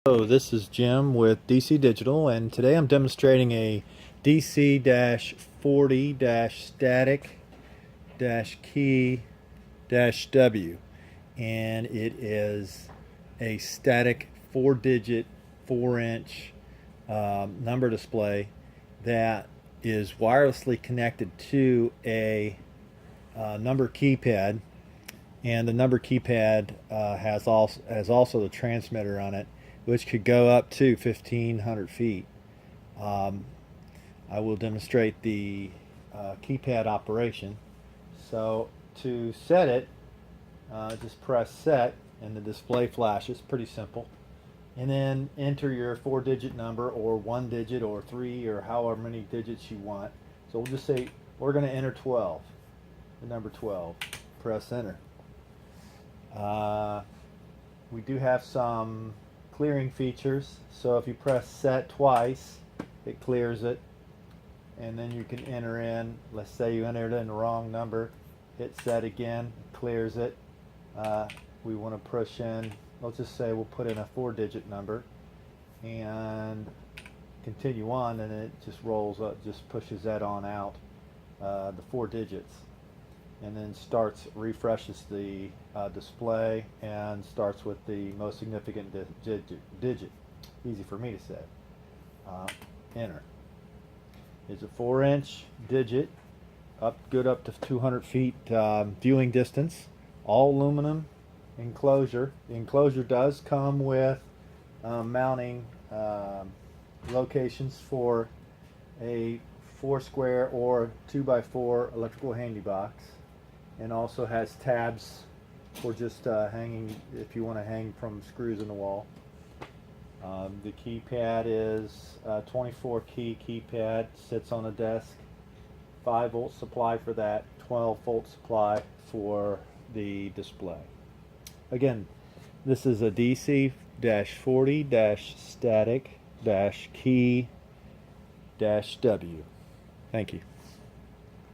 Hello, this is Jim with DC Digital, and today I'm demonstrating a DC-40-Static-Key-W, and it is a static 4-digit 4-inch number display that is wirelessly connected to a number keypad, and the number keypad has also the transmitter on it, which could go up to 1,500 feet. I will demonstrate the keypad operation. So to set it, just press set and the display flashes. Pretty simple. And then enter your 4-digit number, or 1 digit, or 3, or however many digits you want. So we'll just say we're going to enter 12, the number 12. Press enter. We do have some clearing features, so if you press set twice, it clears it, and then you can enter in, let's say you entered in the wrong number, hit set again, it clears it. We want to push in, let's just say we'll put in a 4-digit number and continue on, and it just rolls up, just pushes that on out, the 4 digits, and then refreshes the display and starts with the most significant digit. Easy for me to say. Enter. It's a 4-inch digit, good up to 200 feet viewing distance. All aluminum enclosure. The enclosure does come with mounting locations for a 4-square or 2x4 electrical handy box, and also has tabs for just hanging, if you want to hang from screws in the wall. The keypad is a 24 key keypad, sits on a desk. 5-volt supply for that, 12-volt supply for the display. Again, this is a DC-40-Static-Key-W. Thank you.